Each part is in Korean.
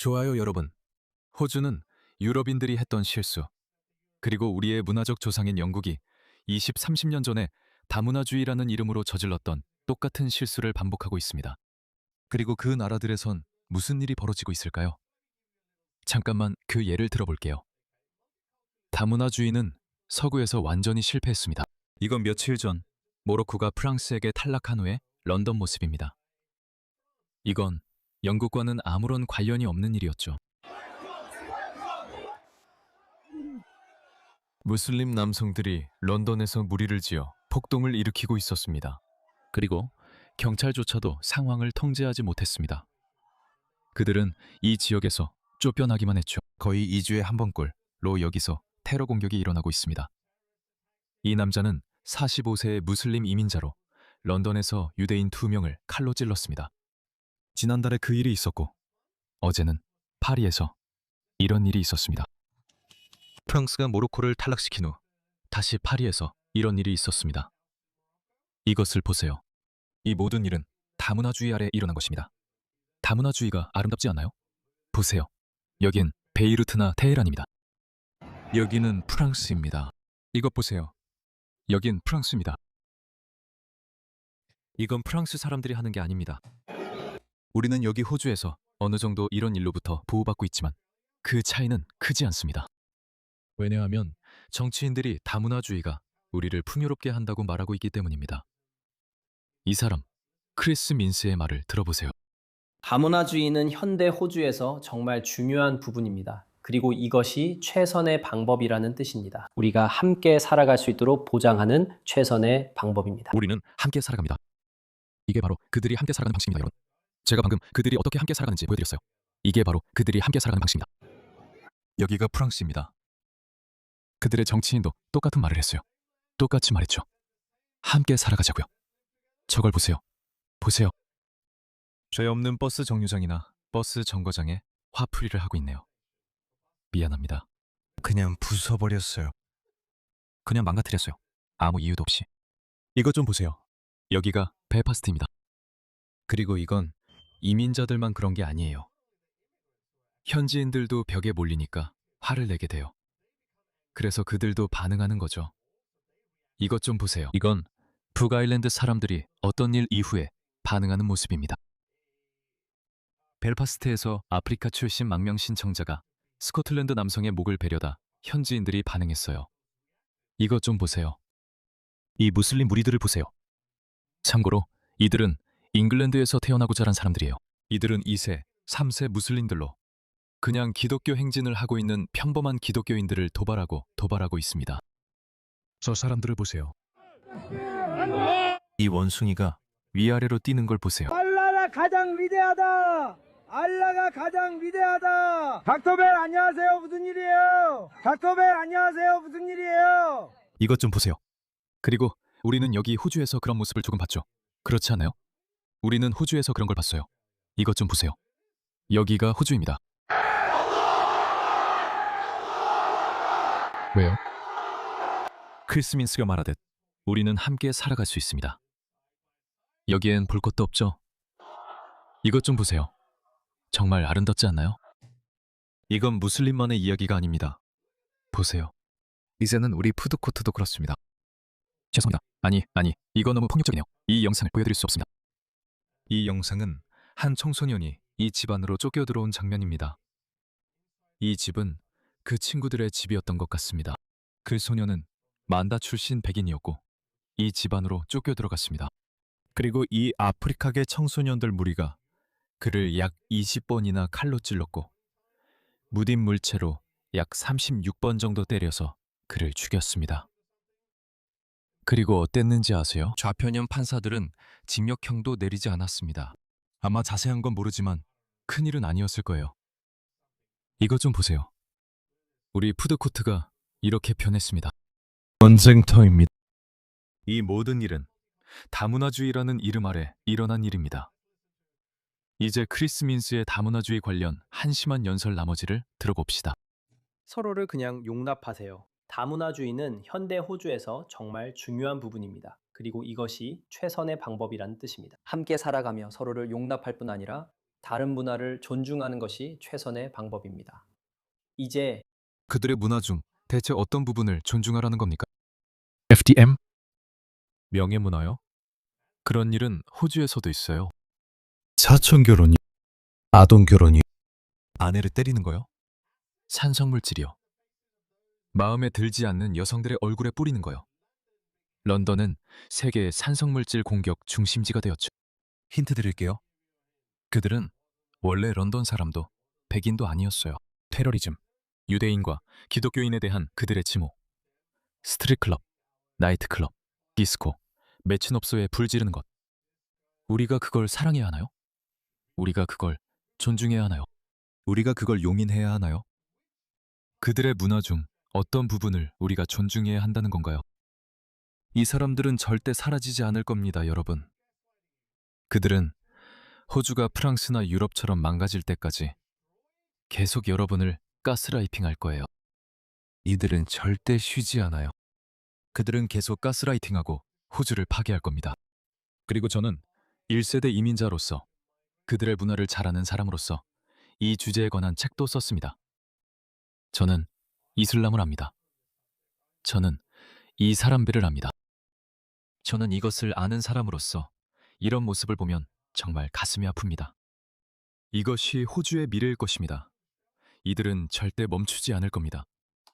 좋아요, 여러분. 호주는 유럽인들이 했던 실수, 그리고 우리의 문화적 조상인 영국이 20, 30년 전에 다문화주의라는 이름으로 저질렀던 똑같은 실수를 반복하고 있습니다. 그리고 그 나라들에선 무슨 일이 벌어지고 있을까요? 잠깐만 그 예를 들어볼게요. 다문화주의는 서구에서 완전히 실패했습니다. 이건 며칠 전 모로코가 프랑스에게 탈락한 후의 런던 모습입니다. 이건 영국과는 아무런 관련이 없는 일이었죠. 무슬림 남성들이 런던에서 무리를 지어 폭동을 일으키고 있었습니다. 그리고 경찰조차도 상황을 통제하지 못했습니다. 그들은 이 지역에서 쫓겨나기만 했죠. 거의 2주에 한 번꼴로 여기서 테러 공격이 일어나고 있습니다. 이 남자는 45세의 무슬림 이민자로 런던에서 유대인 2명을 칼로 찔렀습니다. 지난달에 그 일이 있었고, 어제는 파리에서 이런 일이 있었습니다. 프랑스가 모로코를 탈락시킨 후 다시 파리에서 이런 일이 있었습니다. 이것을 보세요. 이 모든 일은 다문화주의 아래 일어난 것입니다. 다문화주의가 아름답지 않나요? 보세요. 여긴 베이루트나 테헤란입니다. 여기는 프랑스입니다. 이것 보세요. 여긴 프랑스입니다. 이건 프랑스 사람들이 하는 게 아닙니다. 우리는 여기 호주에서 어느 정도 이런 일로부터 보호받고 있지만 그 차이는 크지 않습니다. 왜냐하면 정치인들이 다문화주의가 우리를 풍요롭게 한다고 말하고 있기 때문입니다. 이 사람, 크리스 민스의 말을 들어보세요. 다문화주의는 현대 호주에서 정말 중요한 부분입니다. 그리고 이것이 최선의 방법이라는 뜻입니다. 우리가 함께 살아갈 수 있도록 보장하는 최선의 방법입니다. 우리는 함께 살아갑니다. 이게 바로 그들이 함께 살아가는 방식입니다, 여러분. 제가 방금 그들이 어떻게 함께 살아가는지 보여드렸어요. 이게 바로 그들이 함께 살아가는 방식입니다. 여기가 프랑스입니다. 그들의 정치인도 똑같은 말을 했어요. 똑같이 말했죠. 함께 살아가자고요. 저걸 보세요. 보세요. 죄 없는 버스 정류장이나 버스 정거장에 화풀이를 하고 있네요. 미안합니다. 그냥 부숴버렸어요. 그냥 망가뜨렸어요. 아무 이유도 없이. 이것 좀 보세요. 여기가 벨파스트입니다. 그리고 이건 이민자들만 그런 게 아니에요. 현지인들도 벽에 몰리니까 화를 내게 돼요. 그래서 그들도 반응하는 거죠. 이것 좀 보세요. 이건 북아일랜드 사람들이 어떤 일 이후에 반응하는 모습입니다. 벨파스트에서 아프리카 출신 망명 신청자가 스코틀랜드 남성의 목을 베려다 현지인들이 반응했어요. 이것 좀 보세요. 이 무슬림 무리들을 보세요. 참고로 이들은 잉글랜드에서 태어나고 자란 사람들이에요. 이들은 2세, 3세 무슬림들로 그냥 기독교 행진을 하고 있는 평범한 기독교인들을 도발하고 있습니다. 저 사람들을 보세요. 이 원숭이가 위아래로 뛰는 걸 보세요. 알라가 가장 위대하다. 알라가 가장 위대하다. 닥터벨 안녕하세요. 무슨 일이에요? 닥터벨 안녕하세요. 무슨 일이에요? 이것 좀 보세요. 그리고 우리는 여기 호주에서 그런 모습을 조금 봤죠. 그렇지 않아요? 우리는 호주에서 그런 걸 봤어요. 이것 좀 보세요. 여기가 호주입니다. 왜요? 크리스 민스가 말하듯 우리는 함께 살아갈 수 있습니다. 여기엔 볼 것도 없죠? 이것 좀 보세요. 정말 아름답지 않나요? 이건 무슬림만의 이야기가 아닙니다. 보세요. 이제는 우리 푸드코트도 그렇습니다. 죄송합니다. 아니, 이거 너무 폭력적이네요. 이 영상을 보여드릴 수 없습니다. 이 영상은 한 청소년이 이 집 안으로 쫓겨 들어온 장면입니다. 이 집은 그 친구들의 집이었던 것 같습니다. 그 소녀는 만다 출신 백인이었고 이 집 안으로 쫓겨 들어갔습니다. 그리고 이 아프리카계 청소년들 무리가 그를 약 20번이나 칼로 찔렀고 무딘 물체로 약 36번 정도 때려서 그를 죽였습니다. 그리고 어땠는지 아세요? 좌편현 판사들은 징역형도 내리지 않았습니다. 아마 자세한 건 모르지만 큰일은 아니었을 거예요. 이것 좀 보세요. 우리 푸드코트가 이렇게 변했습니다. 전쟁터입니다. 이 모든 일은 다문화주의라는 이름 아래 일어난 일입니다. 이제 크리스 민스의 다문화주의 관련 한심한 연설 나머지를 들어봅시다. 서로를 그냥 용납하세요. 다문화주의는 현대 호주에서 정말 중요한 부분입니다. 그리고 이것이 최선의 방법이라는 뜻입니다. 함께 살아가며 서로를 용납할 뿐 아니라 다른 문화를 존중하는 것이 최선의 방법입니다. 이제 그들의 문화 중 대체 어떤 부분을 존중하라는 겁니까? FDM? 명예문화요? 그런 일은 호주에서도 있어요. 사촌 결혼이, 아동 결혼이, 아내를 때리는 거요? 산성물질이요. 마음에 들지 않는 여성들의 얼굴에 뿌리는 거요. 런던은 세계의 산성물질 공격 중심지가 되었죠. 힌트 드릴게요. 그들은 원래 런던 사람도 백인도 아니었어요. 테러리즘, 유대인과 기독교인에 대한 그들의 증오, 스트릿클럽, 나이트클럽, 디스코, 매춘업소에 불 지르는 것. 우리가 그걸 사랑해야 하나요? 우리가 그걸 존중해야 하나요? 우리가 그걸 용인해야 하나요? 그들의 문화 중 어떤 부분을 우리가 존중해야 한다는 건가요? 이 사람들은 절대 사라지지 않을 겁니다, 여러분. 그들은 호주가 프랑스나 유럽처럼 망가질 때까지 계속 여러분을 가스라이팅할 거예요. 이들은 절대 쉬지 않아요. 그들은 계속 가스라이팅하고 호주를 파괴할 겁니다. 그리고 저는 1세대 이민자로서 그들의 문화를 잘 아는 사람으로서 이 주제에 관한 책도 썼습니다. 저는 이슬람을 압니다. 저는 이 사람들을 압니다. 저는 이것을 아는 사람으로서 이런 모습을 보면 정말 가슴이 아픕니다. 이것이 호주의 미래일 것입니다. 이들은 절대 멈추지 않을 겁니다.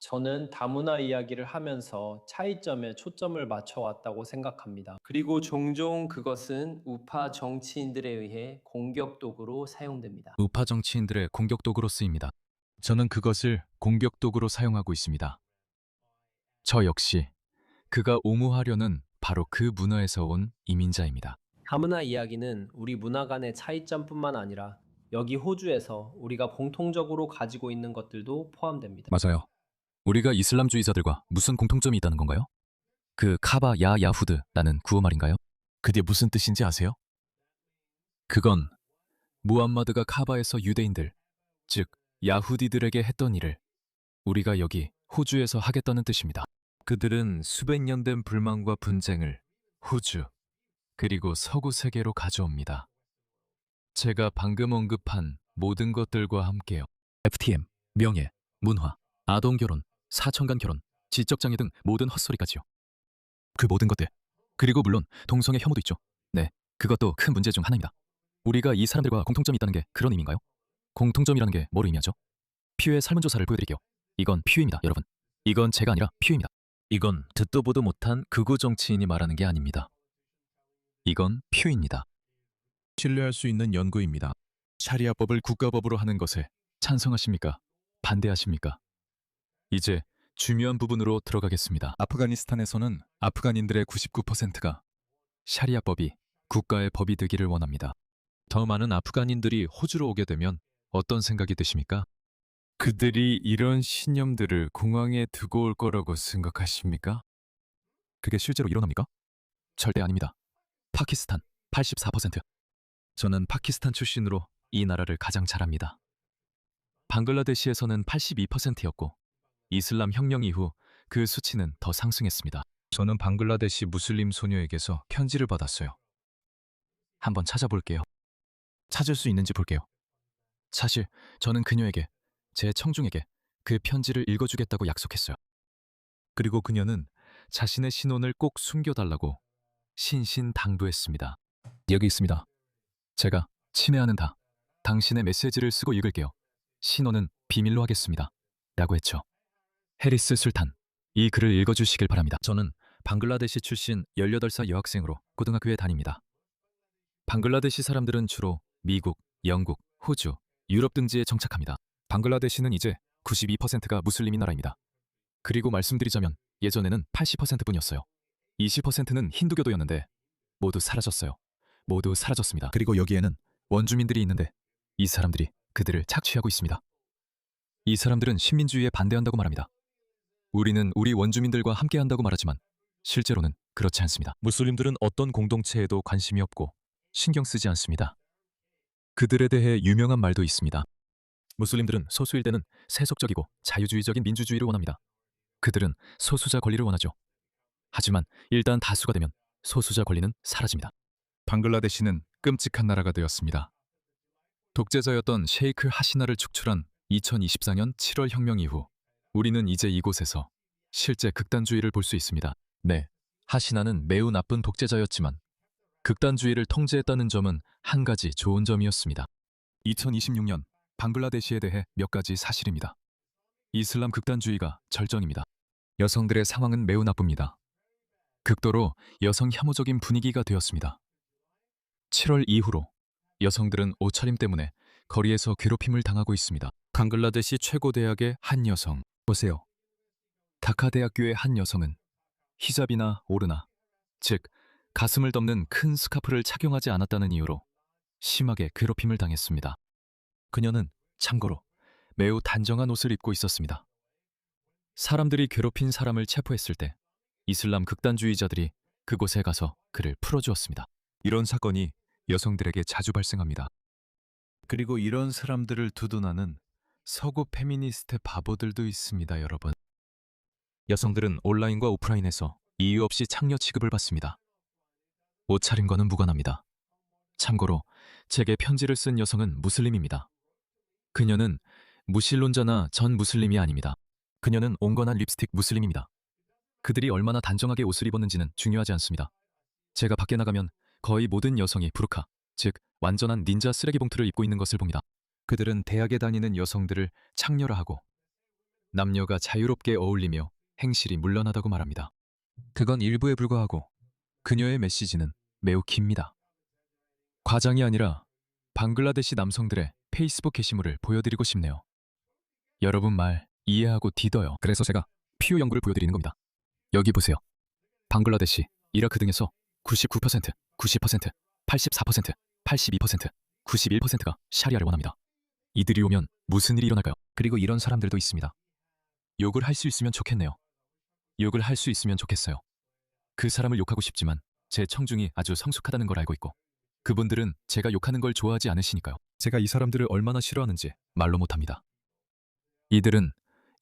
저는 다문화 이야기를 하면서 차이점에 초점을 맞춰왔다고 생각합니다. 그리고 종종 그것은 우파 정치인들에 의해 공격 도구로 사용됩니다. 우파 정치인들의 공격 도구로 쓰입니다. 저는 그것을 공격 도구로 사용하고 있습니다. 저 역시 그가 옹호하려는 바로 그 문화에서 온 이민자입니다. 다문화 이야기는 우리 문화 간의 차이점뿐만 아니라 여기 호주에서 우리가 공통적으로 가지고 있는 것들도 포함됩니다. 맞아요. 우리가 이슬람주의자들과 무슨 공통점이 있다는 건가요? 그 카바 야 야후드라는 구호 말인가요? 그게 무슨 뜻인지 아세요? 그건 무함마드가 카바에서 유대인들, 즉 야후디들에게 했던 일을 우리가 여기 호주에서 하겠다는 뜻입니다. 그들은 수백 년 된 불만과 분쟁을 호주, 그리고 서구 세계로 가져옵니다. 제가 방금 언급한 모든 것들과 함께요. FTM, 명예, 문화, 아동 결혼, 사천간 결혼, 지적장애 등 모든 헛소리까지요. 그 모든 것들. 그리고 물론 동성애 혐오도 있죠. 네, 그것도 큰 문제 중 하나입니다. 우리가 이 사람들과 공통점이 있다는 게 그런 의미인가요? 공통점이라는 게 뭘 의미하죠? 퓨의 설문조사를 보여드릴게요. 이건 퓨입니다, 여러분. 이건 제가 아니라 퓨입니다. 이건 듣도 보도 못한 극우 정치인이 말하는 게 아닙니다. 이건 퓨입니다. 신뢰할 수 있는 연구입니다. 샤리아법을 국가법으로 하는 것에 찬성하십니까? 반대하십니까? 이제 중요한 부분으로 들어가겠습니다. 아프가니스탄에서는 아프간인들의 99%가 샤리아법이 국가의 법이 되기를 원합니다. 더 많은 아프간인들이 호주로 오게 되면 어떤 생각이 드십니까? 그들이 이런 신념들을 공항에 두고 올 거라고 생각하십니까? 그게 실제로 일어납니까? 절대 아닙니다. 파키스탄 84%. 저는 파키스탄 출신으로 이 나라를 가장 잘 압니다. 방글라데시에서는 82%였고 이슬람 혁명 이후 그 수치는 더 상승했습니다. 저는 방글라데시 무슬림 소녀에게서 편지를 받았어요. 한번 찾아볼게요. 찾을 수 있는지 볼게요. 사실 저는 그녀에게, 제 청중에게 그 편지를 읽어주겠다고 약속했어요. 그리고 그녀는 자신의 신원을 꼭 숨겨달라고 신신당부했습니다. 여기 있습니다. 제가 친애하는 당신의 메시지를 쓰고 읽을게요. 신원은 비밀로 하겠습니다. 라고 했죠. 해리스 술탄, 이 글을 읽어주시길 바랍니다. 저는 방글라데시 출신 18살 여학생으로 고등학교에 다닙니다. 방글라데시 사람들은 주로 미국, 영국, 호주, 유럽 등지에 정착합니다. 방글라데시는 이제 92%가 무슬림인 나라입니다. 그리고 말씀드리자면 예전에는 80%뿐이었어요. 20%는 힌두교도였는데 모두 사라졌어요. 모두 사라졌습니다. 그리고 여기에는 원주민들이 있는데 이 사람들이 그들을 착취하고 있습니다. 이 사람들은 식민주의에 반대한다고 말합니다. 우리는 우리 원주민들과 함께한다고 말하지만 실제로는 그렇지 않습니다. 무슬림들은 어떤 공동체에도 관심이 없고 신경 쓰지 않습니다. 그들에 대해 유명한 말도 있습니다. 무슬림들은 소수일 때는 세속적이고 자유주의적인 민주주의를 원합니다. 그들은 소수자 권리를 원하죠. 하지만 일단 다수가 되면 소수자 권리는 사라집니다. 방글라데시는 끔찍한 나라가 되었습니다. 독재자였던 셰이크 하시나를 축출한 2024년 7월 혁명 이후 우리는 이제 이곳에서 실제 극단주의를 볼 수 있습니다. 네, 하시나는 매우 나쁜 독재자였지만 극단주의를 통제했다는 점은 한 가지 좋은 점이었습니다. 2026년 방글라데시에 대해 몇 가지 사실입니다. 이슬람 극단주의가 절정입니다. 여성들의 상황은 매우 나쁩니다. 극도로 여성 혐오적인 분위기가 되었습니다. 7월 이후로 여성들은 옷차림 때문에 거리에서 괴롭힘을 당하고 있습니다. 방글라데시 최고 대학의 한 여성, 보세요. 다카 대학교의 한 여성은 히잡이나 오르나, 즉 가슴을 덮는 큰 스카프를 착용하지 않았다는 이유로 심하게 괴롭힘을 당했습니다. 그녀는 참고로 매우 단정한 옷을 입고 있었습니다. 사람들이 괴롭힌 사람을 체포했을 때 이슬람 극단주의자들이 그곳에 가서 그를 풀어주었습니다. 이런 사건이 여성들에게 자주 발생합니다. 그리고 이런 사람들을 두둔하는 서구 페미니스트 바보들도 있습니다, 여러분. 여성들은 온라인과 오프라인에서 이유 없이 창녀 취급을 받습니다. 옷차림과는 무관합니다. 참고로 제게 편지를 쓴 여성은 무슬림입니다. 그녀는 무신론자나 전 무슬림이 아닙니다. 그녀는 온건한 립스틱 무슬림입니다. 그들이 얼마나 단정하게 옷을 입었는지는 중요하지 않습니다. 제가 밖에 나가면 거의 모든 여성이 부르카, 즉 완전한 닌자 쓰레기 봉투를 입고 있는 것을 봅니다. 그들은 대학에 다니는 여성들을 창녀라 하고 남녀가 자유롭게 어울리며 행실이 문란하다고 말합니다. 그건 일부에 불과하고 그녀의 메시지는 매우 깁니다. 과장이 아니라 방글라데시 남성들의 페이스북 게시물을 보여드리고 싶네요. 여러분 말 이해하고 디뎌요. 그래서 제가 피오 연구를 보여드리는 겁니다. 여기 보세요. 방글라데시, 이라크 등에서 99%, 90%, 84%, 82%, 91%가 샤리아를 원합니다. 이들이 오면 무슨 일이 일어날까요? 그리고 이런 사람들도 있습니다. 욕을 할 수 있으면 좋겠네요. 욕을 할 수 있으면 좋겠어요. 그 사람을 욕하고 싶지만 제 청중이 아주 성숙하다는 걸 알고 있고 그분들은 제가 욕하는 걸 좋아하지 않으시니까요. 제가 이 사람들을 얼마나 싫어하는지 말로 못합니다. 이들은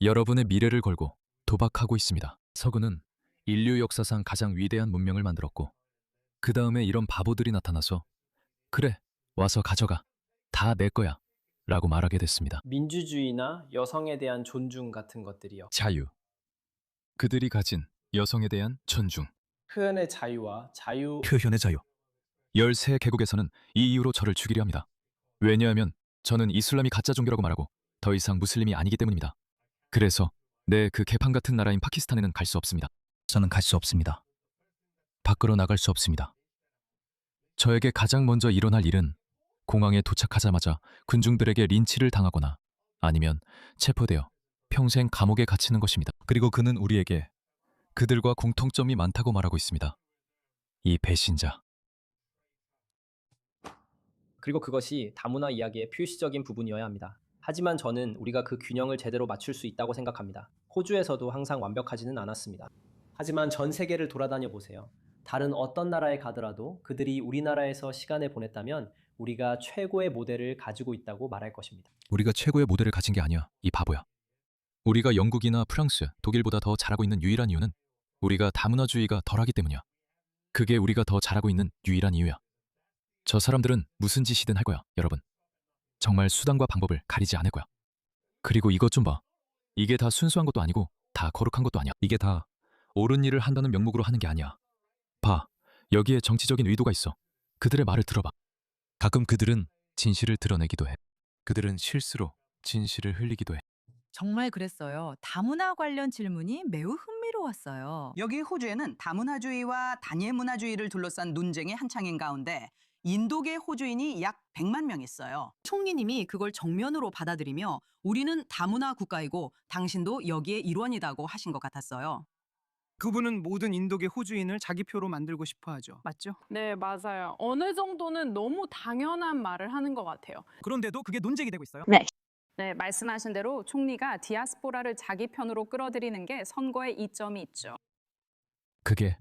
여러분의 미래를 걸고 도박하고 있습니다. 서구는 인류 역사상 가장 위대한 문명을 만들었고 그 다음에 이런 바보들이 나타나서 그래, 와서 가져가. 다 내 거야. 라고 말하게 됐습니다. 민주주의나 여성에 대한 존중 같은 것들이요. 자유. 그들이 가진 여성에 대한 존중. 표현의 자유와 표현의 자유. 13개국에서는 이 이유로 저를 죽이려 합니다. 왜냐하면 저는 이슬람이 가짜 종교라고 말하고 더 이상 무슬림이 아니기 때문입니다. 그래서 그 개판 같은 나라인 파키스탄에는 갈 수 없습니다. 저는 갈 수 없습니다. 밖으로 나갈 수 없습니다. 저에게 가장 먼저 일어날 일은 공항에 도착하자마자 군중들에게 린치를 당하거나 아니면 체포되어 평생 감옥에 갇히는 것입니다. 그리고 그는 우리에게 그들과 공통점이 많다고 말하고 있습니다. 이 배신자. 그리고 그것이 다문화 이야기의 표시적인 부분이어야 합니다. 하지만 저는 우리가 그 균형을 제대로 맞출 수 있다고 생각합니다. 호주에서도 항상 완벽하지는 않았습니다. 하지만 전 세계를 돌아다녀 보세요. 다른 어떤 나라에 가더라도 그들이 우리나라에서 시간을 보냈다면 우리가 최고의 모델을 가지고 있다고 말할 것입니다. 우리가 최고의 모델을 가진 게 아니야. 이 바보야. 우리가 영국이나 프랑스, 독일보다 더 잘하고 있는 유일한 이유는 우리가 다문화주의가 덜하기 때문이야. 그게 우리가 더 잘하고 있는 유일한 이유야. 저 사람들은 무슨 짓이든 할 거야, 여러분. 정말 수단과 방법을 가리지 않을 거야. 그리고 이것 좀 봐. 이게 다 순수한 것도 아니고 다 거룩한 것도 아니야. 이게 다 옳은 일을 한다는 명목으로 하는 게 아니야. 봐, 여기에 정치적인 의도가 있어. 그들의 말을 들어봐. 가끔 그들은 진실을 드러내기도 해. 그들은 실수로 진실을 흘리기도 해. 정말 그랬어요. 다문화 관련 질문이 매우 흥미로웠어요. 여기 호주에는 다문화주의와 단일 문화주의를 둘러싼 논쟁이 한창인 가운데 인도계 호주인이 약 100만 명 있어요. 총리님이 그걸 정면으로 받아들이며 우리는 다문화 국가이고 당신도 여기에 일원이라고 하신 것 같았어요. 그분은 모든 인도계 호주인을 자기 표로 만들고 싶어 하죠. 맞죠? 네, 맞아요. 어느 정도는 너무 당연한 말을 하는 것 같아요. 그런데도 그게 논쟁이 되고 있어요. 네, 말씀하신 대로 총리가 디아스포라를 자기 편으로 끌어들이는 게 선거에 이점이 있죠. 그게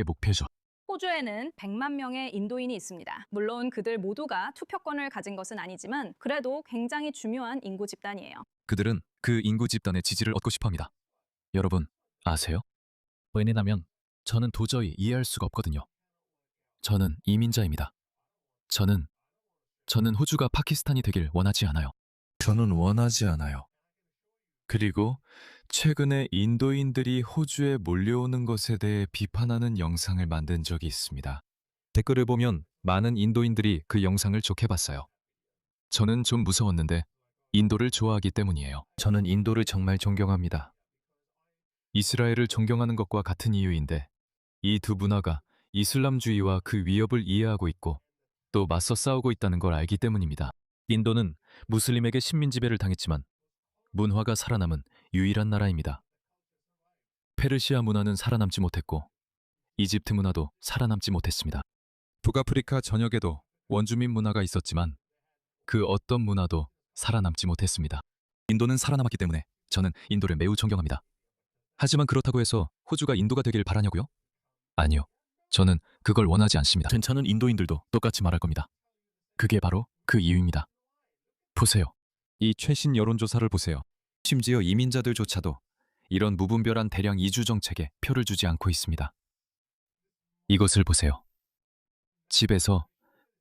목표죠. 호주에는 100만 명의 인도인이 있습니다. 물론 그들 모두가 투표권을 가진 것은 아니지만 그래도 굉장히 중요한 인구 집단이에요. 그들은 그 인구 집단의 지지를 얻고 싶어합니다. 여러분 아세요? 왜냐하면 저는 도저히 이해할 수가 없거든요. 저는 이민자입니다. 저는 저는 호주가 파키스탄이 되길 원하지 않아요. 저는 원하지 않아요. 그리고 최근에 인도인들이 호주에 몰려오는 것에 대해 비판하는 영상을 만든 적이 있습니다. 댓글을 보면 많은 인도인들이 그 영상을 좋게 봤어요. 저는 좀 무서웠는데 인도를 좋아하기 때문이에요. 저는 인도를 정말 존경합니다. 이스라엘을 존경하는 것과 같은 이유인데 이 두 문화가 이슬람주의와 그 위협을 이해하고 있고 또 맞서 싸우고 있다는 걸 알기 때문입니다. 인도는 무슬림에게 식민지배를 당했지만 문화가 살아남은 유일한 나라입니다. 페르시아 문화는 살아남지 못했고 이집트 문화도 살아남지 못했습니다. 북아프리카 전역에도 원주민 문화가 있었지만 그 어떤 문화도 살아남지 못했습니다. 인도는 살아남았기 때문에 저는 인도를 매우 존경합니다. 하지만 그렇다고 해서 호주가 인도가 되길 바라냐고요? 아니요. 저는 그걸 원하지 않습니다. 괜찮은 인도인들도 똑같이 말할 겁니다. 그게 바로 그 이유입니다. 보세요. 이 최신 여론조사를 보세요. 심지어 이민자들조차도 이런 무분별한 대량 이주 정책에 표를 주지 않고 있습니다. 이것을 보세요. 집에서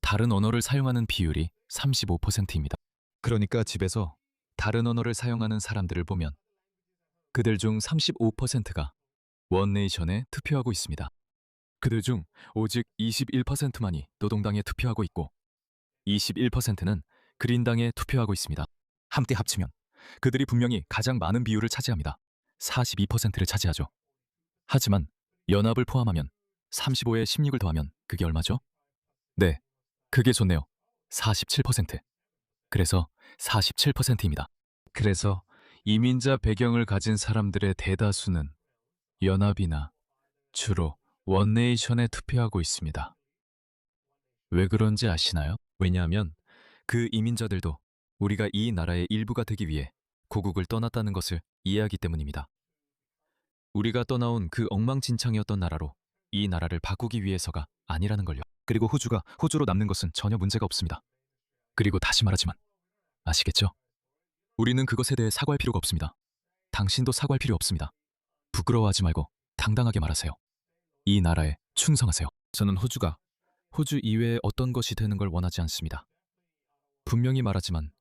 다른 언어를 사용하는 비율이 35%입니다. 그러니까 집에서 다른 언어를 사용하는 사람들을 보면 그들 중 35%가 원네이션에 투표하고 있습니다. 그들 중 오직 21%만이 노동당에 투표하고 있고 21%는 그린당에 투표하고 있습니다. 함께 합치면 그들이 분명히 가장 많은 비율을 차지합니다. 42%를 차지하죠. 하지만 연합을 포함하면 35에 16을 더하면 그게 얼마죠? 네, 그게 좋네요. 47%. 그래서 47%입니다. 그래서 이민자 배경을 가진 사람들의 대다수는 연합이나 주로 원네이션에 투표하고 있습니다. 왜 그런지 아시나요? 왜냐하면 그 이민자들도 우리가 이 나라의 일부가 되기 위해 고국을 떠났다는 것을 이해하기 때문입니다. 우리가 떠나온 그 엉망진창이었던 나라로 이 나라를 바꾸기 위해서가 아니라는 걸요. 그리고 호주가 호주로 남는 것은 전혀 문제가 없습니다. 그리고 다시 말하지만 아시겠죠? 우리는 그것에 대해 사과할 필요가 없습니다. 당신도 사과할 필요 없습니다. 부끄러워하지 말고 당당하게 말하세요. 이 나라에 충성하세요. 저는 호주가 호주 이외의 어떤 것이 되는 걸 원하지 않습니다. 분명히 말하지만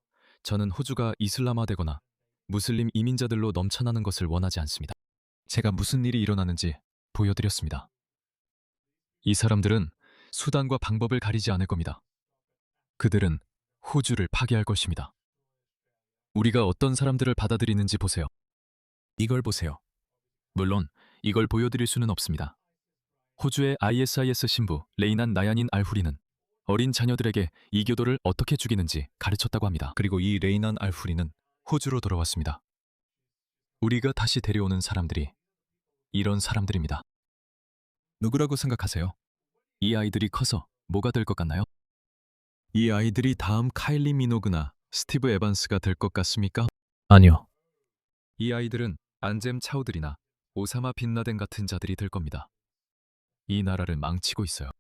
저는 호주가 이슬람화되거나 무슬림 이민자들로 넘쳐나는 것을 원하지 않습니다. 제가 무슨 일이 일어나는지 보여드렸습니다. 이 사람들은 수단과 방법을 가리지 않을 겁니다. 그들은 호주를 파괴할 것입니다. 우리가 어떤 사람들을 받아들이는지 보세요. 이걸 보세요. 물론 이걸 보여드릴 수는 없습니다. 호주의 ISIS 신부 레이난 나야닌 알후리는 어린 자녀들에게 이교도를 어떻게 죽이는지 가르쳤다고 합니다. 그리고 이 레이난 알후리는 호주로 돌아왔습니다. 우리가 다시 데려오는 사람들이 이런 사람들입니다. 누구라고 생각하세요? 이 아이들이 커서 뭐가 될 것 같나요? 이 아이들이 다음 카일리 미노그나 스티브 에반스가 될 것 같습니까? 아니요. 이 아이들은 안젬 차우들이나 오사마 빈라덴 같은 자들이 될 겁니다. 이 나라를 망치고 있어요.